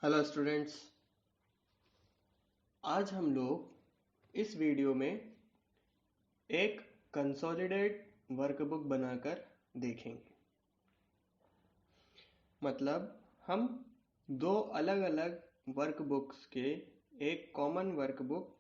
Hello students, आज हम लोग इस वीडियो में एक कंसोलिडेट वर्कबुक बनाकर देखेंगे। मतलब हम दो अलग अलग वर्कबुक्स के एक कॉमन वर्कबुक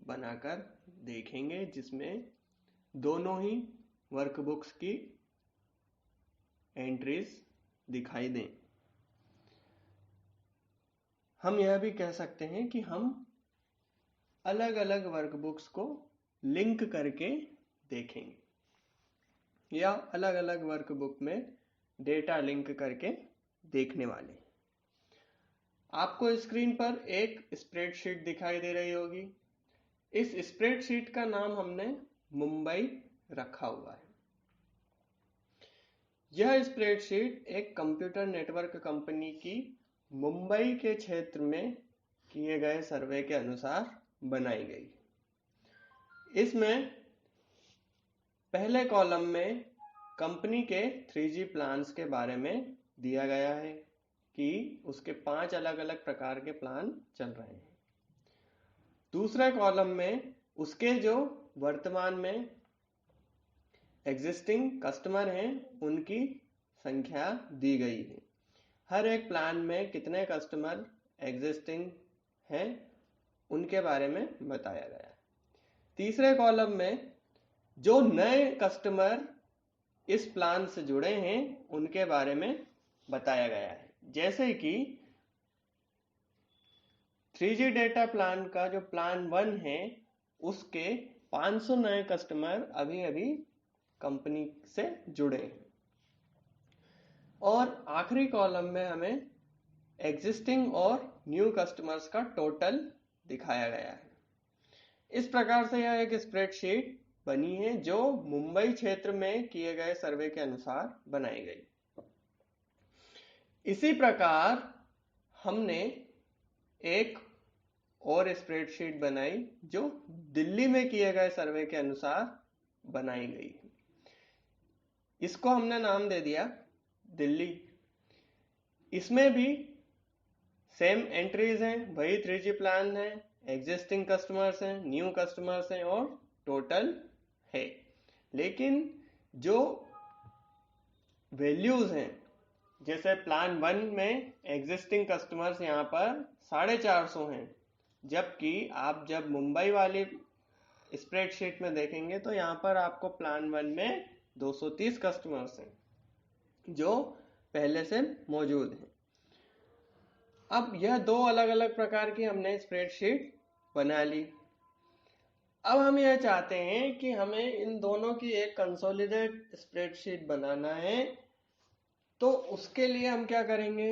बनाकर देखेंगे जिसमें दोनों ही वर्कबुक्स की एंट्रीज दिखाई दें। हम यह भी कह सकते हैं कि हम अलग अलग वर्कबुक्स को लिंक करके देखेंगे या अलग अलग वर्कबुक में डेटा लिंक करके देखने वाले। आपको स्क्रीन पर एक स्प्रेडशीट दिखाई दे रही होगी। इस स्प्रेडशीट का नाम हमने मुंबई रखा हुआ है। यह स्प्रेडशीट एक कंप्यूटर नेटवर्क कंपनी की मुंबई के क्षेत्र में किए गए सर्वे के अनुसार बनाई गई। इसमें पहले कॉलम में कंपनी के 3G प्लान्स के बारे में दिया गया है कि उसके 5 अलग अलग प्रकार के प्लान चल रहे हैं। दूसरे कॉलम में उसके जो वर्तमान में एग्जिस्टिंग कस्टमर हैं उनकी संख्या दी गई है। हर एक प्लान में कितने कस्टमर एग्जिस्टिंग हैं उनके बारे में बताया गया है। तीसरे कॉलम में जो नए कस्टमर इस प्लान से जुड़े हैं उनके बारे में बताया गया है। जैसे कि 3G डेटा प्लान का जो प्लान 1 है उसके 500 नए कस्टमर अभी अभी कंपनी से जुड़े हैं। और आखिरी कॉलम में हमें एग्जिस्टिंग और न्यू कस्टमर्स का टोटल दिखाया गया है। इस प्रकार से यह एक स्प्रेडशीट बनी है जो मुंबई क्षेत्र में किए गए सर्वे के अनुसार बनाई गई। इसी प्रकार हमने एक और स्प्रेडशीट बनाई जो दिल्ली में किए गए सर्वे के अनुसार बनाई गई। इसको हमने नाम दे दिया दिल्ली। इसमें भी सेम एंट्रीज हैं, वही 3G प्लान है, एग्जिस्टिंग कस्टमर्स हैं, न्यू कस्टमर्स हैं और टोटल है। लेकिन जो वैल्यूज हैं, जैसे प्लान 1 में एग्जिस्टिंग कस्टमर्स यहाँ पर 450 हैं, जबकि आप जब मुंबई वाली स्प्रेडशीट में देखेंगे तो यहाँ पर आपको प्लान 1 में 230 कस्टमर्स हैं जो पहले से मौजूद हैं। अब यह दो अलग अलग प्रकार की हमने स्प्रेडशीट बना ली। अब हम यह चाहते हैं कि हमें इन दोनों की एक कंसोलिडेट स्प्रेडशीट बनाना है। तो उसके लिए हम क्या करेंगे,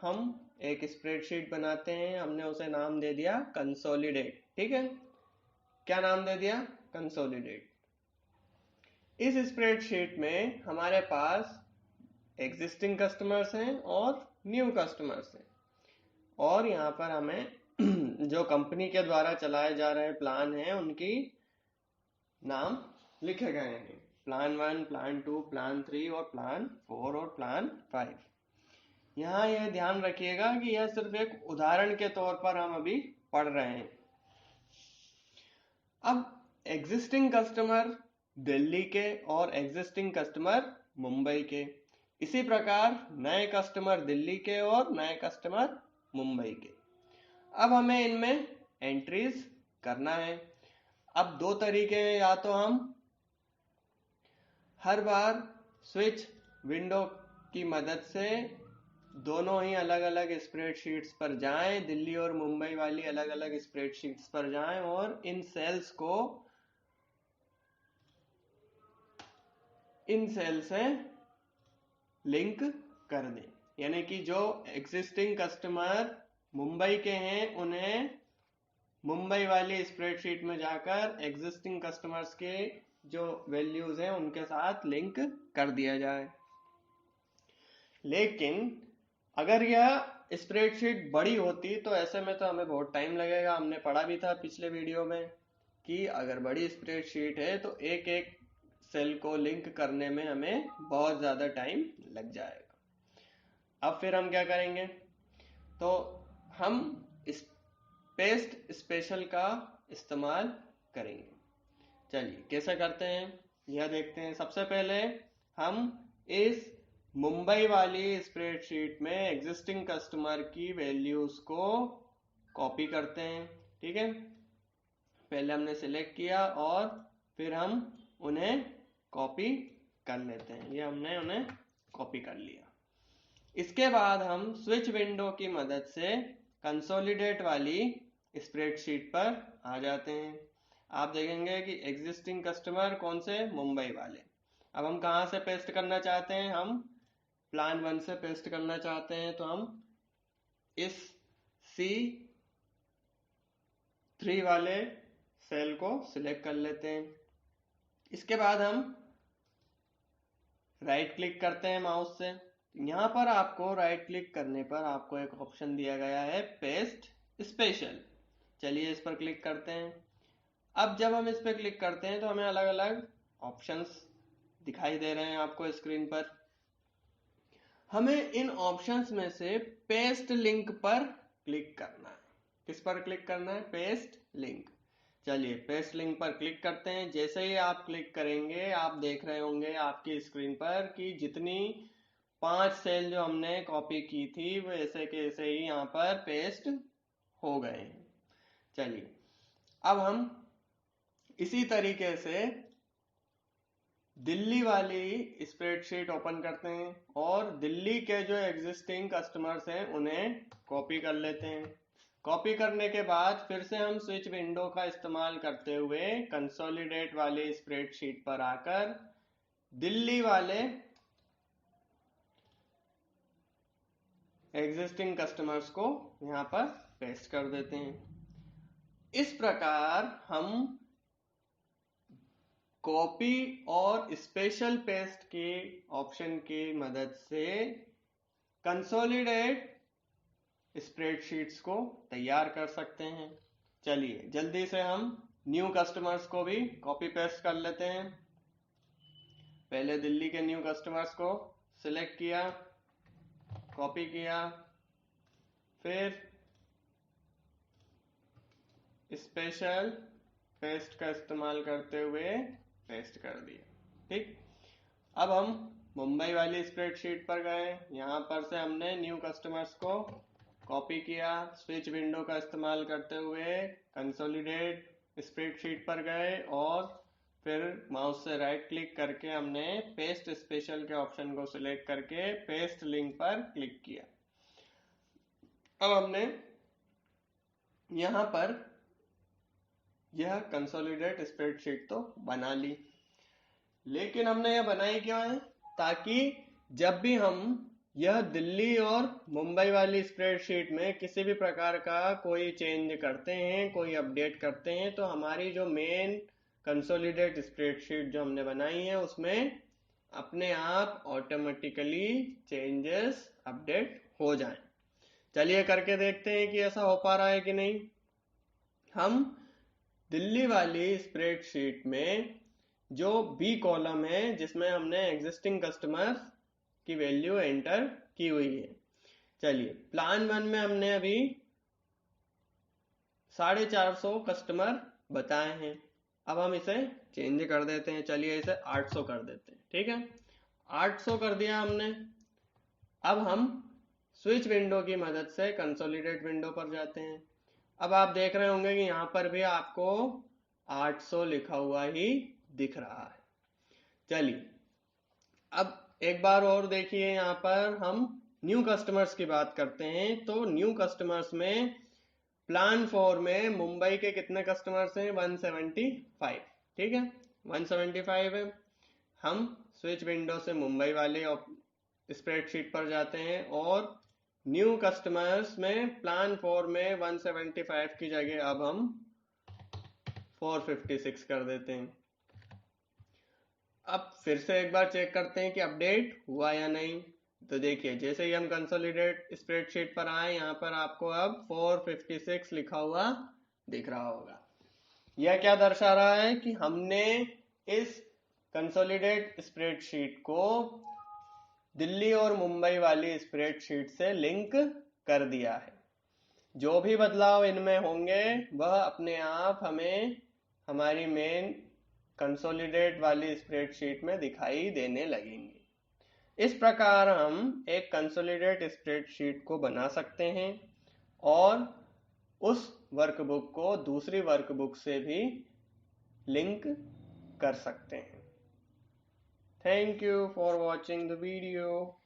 हम एक स्प्रेडशीट बनाते हैं। हमने उसे नाम दे दिया कंसोलिडेट। ठीक है, क्या नाम दे दिया? कंसोलिडेट। इस स्प्रेडशीट में हमारे पास एग्जिस्टिंग कस्टमर्स हैं और न्यू कस्टमर्स हैं और यहाँ पर हमें जो कंपनी के द्वारा चलाए जा रहे प्लान हैं उनकी नाम लिखे गए हैं। प्लान 1, प्लान 2, प्लान 3 और प्लान 4 और प्लान 5। यहाँ यह ध्यान रखिएगा कि यह सिर्फ एक उदाहरण के तौर पर हम अभी पढ़ रहे हैं। अब एग्जिस्टिंग कस्टमर दिल्ली के और एग्जिस्टिंग कस्टमर मुंबई के, इसी प्रकार नए कस्टमर दिल्ली के और नए कस्टमर मुंबई के। अब हमें इनमें एंट्रीज करना है। अब दो तरीके हैं, या तो हम हर बार स्विच विंडो की मदद से दोनों ही अलग अलग स्प्रेडशीट्स पर जाएं, दिल्ली और मुंबई वाली अलग अलग स्प्रेडशीट्स पर जाएं और इन सेल्स को इन सेल से लिंक कर दें। यानी कि जो एग्जिस्टिंग कस्टमर मुंबई के हैं उन्हें मुंबई वाली स्प्रेडशीट में जाकर एग्जिस्टिंग कस्टमर्स के जो वैल्यूज हैं उनके साथ लिंक कर दिया जाए। लेकिन अगर यह स्प्रेडशीट बड़ी होती तो ऐसे में तो हमें बहुत टाइम लगेगा। हमने पढ़ा भी था पिछले वीडियो में कि अगर बड़ी स्प्रेडशीट है तो एक एक सेल को लिंक करने में हमें बहुत ज़्यादा टाइम लग जाएगा। अब फिर हम क्या करेंगे, तो हम इस पेस्ट स्पेशल का इस्तेमाल करेंगे। चलिए कैसे करते हैं यह देखते हैं। सबसे पहले हम इस मुंबई वाली स्प्रेडशीट में एग्जिस्टिंग कस्टमर की वैल्यूज को कॉपी करते हैं। ठीक है, पहले हमने सिलेक्ट किया और फिर हम उन्हें कॉपी कर लेते हैं। ये हमने उन्हें कॉपी कर लिया। इसके बाद हम स्विच विंडो की मदद से कंसोलिडेट वाली स्प्रेडशीट पर आ जाते हैं। आप देखेंगे कि एग्जिस्टिंग कस्टमर कौन से, मुंबई वाले। अब हम कहाँ से पेस्ट करना चाहते हैं, हम प्लान 1 से पेस्ट करना चाहते हैं। तो हम इस C3 वाले सेल को सिलेक्ट कर लेते हैं। इसके बाद हम राइट क्लिक करते हैं माउस से। यहाँ पर आपको राइट क्लिक करने पर आपको एक ऑप्शन दिया गया है पेस्ट स्पेशल। चलिए इस पर क्लिक करते हैं। अब जब हम इस पर क्लिक करते हैं तो हमें अलग अलग ऑप्शंस दिखाई दे रहे हैं आपको स्क्रीन पर। हमें इन ऑप्शंस में से पेस्ट लिंक पर क्लिक करना है। किस पर क्लिक करना है, पेस्ट लिंक। चलिए पेस्ट लिंक पर क्लिक करते हैं। जैसे ही आप क्लिक करेंगे आप देख रहे होंगे आपकी स्क्रीन पर कि जितनी 5 सेल जो हमने कॉपी की थी वो ऐसे के ऐसे ही यहाँ पर पेस्ट हो गए हैं। चलिए अब हम इसी तरीके से दिल्ली वाली स्प्रेडशीट ओपन करते हैं और दिल्ली के जो एग्जिस्टिंग कस्टमर्स हैं उन्हें कॉपी कर लेते हैं। कॉपी करने के बाद फिर से हम स्विच विंडो का इस्तेमाल करते हुए कंसोलिडेट वाली स्प्रेडशीट पर आकर दिल्ली वाले एग्जिस्टिंग कस्टमर्स को यहाँ पर पेस्ट कर देते हैं। इस प्रकार हम कॉपी और स्पेशल पेस्ट के ऑप्शन की मदद से कंसोलिडेट स्प्रेडशीट्स को तैयार कर सकते हैं। चलिए जल्दी से हम न्यू कस्टमर्स को भी कॉपी पेस्ट कर लेते हैं। पहले दिल्ली के न्यू कस्टमर्स को सिलेक्ट किया, कॉपी किया, फिर स्पेशल पेस्ट का इस्तेमाल करते हुए पेस्ट कर दिया। ठीक, अब हम मुंबई वाली स्प्रेडशीट पर गए। यहाँ पर से हमने न्यू कस्टमर्स को कॉपी किया, स्विच विंडो का इस्तेमाल करते हुए कंसोलिडेट स्प्रेडशीट पर गए और फिर माउस से राइट क्लिक करके हमने पेस्ट स्पेशल के ऑप्शन को सिलेक्ट करके पेस्ट लिंक पर क्लिक किया। अब हमने यहाँ पर यह कंसोलिडेट स्प्रेडशीट तो बना ली, लेकिन हमने यह बनाई क्यों है, ताकि जब भी हम यह दिल्ली और मुंबई वाली स्प्रेडशीट में किसी भी प्रकार का कोई चेंज करते हैं, कोई अपडेट करते हैं, तो हमारी जो मेन कंसोलिडेट स्प्रेडशीट जो हमने बनाई है उसमें अपने आप ऑटोमेटिकली चेंजेस अपडेट हो जाएं। चलिए करके देखते हैं कि ऐसा हो पा रहा है कि नहीं। हम दिल्ली वाली स्प्रेडशीट में जो बी कॉलम है जिसमें हमने एग्जिस्टिंग कस्टमर की वैल्यू एंटर की हुई है। चलिए प्लान 1 में हमने अभी 450 कस्टमर बताए हैं। अब हम इसे चेंज कर देते हैं। चलिए इसे 800 कर देते हैं। ठीक है, 800 कर दिया हमने। अब हम स्विच विंडो की मदद से कंसोलिडेट विंडो पर जाते हैं। अब आप देख रहे होंगे कि यहाँ पर भी आपको 800 लिखा हुआ ही दिख रहा है। चलिए अब एक बार और देखिए, यहाँ पर हम न्यू कस्टमर्स की बात करते हैं। तो न्यू कस्टमर्स में प्लान 4 में मुंबई के कितने कस्टमर्स हैं, 175। ठीक है, 175 है। हम स्विच विंडो से मुंबई वाले स्प्रेडशीट पर जाते हैं और न्यू कस्टमर्स में प्लान 4 में 175 की जगह अब हम 456 कर देते हैं। अब फिर से एक बार चेक करते हैं कि अपडेट हुआ या नहीं। तो देखिए जैसे ही हम कंसोलिडेट स्प्रेडशीट पर आए, यहाँ पर आपको अब 456 लिखा हुआ दिख रहा होगा। यह क्या दर्शा रहा है कि हमने इस कंसोलिडेट स्प्रेडशीट को दिल्ली और मुंबई वाली स्प्रेडशीट से लिंक कर दिया है। जो भी बदलाव इनमें होंगे वह अपने आप हमें हमारी मेन कंसोलिडेट वाली स्प्रेडशीट में दिखाई देने लगेंगे। इस प्रकार हम एक कंसोलिडेट स्प्रेडशीट को बना सकते हैं और उस वर्कबुक को दूसरी वर्कबुक से भी लिंक कर सकते हैं। Thank you for watching the video.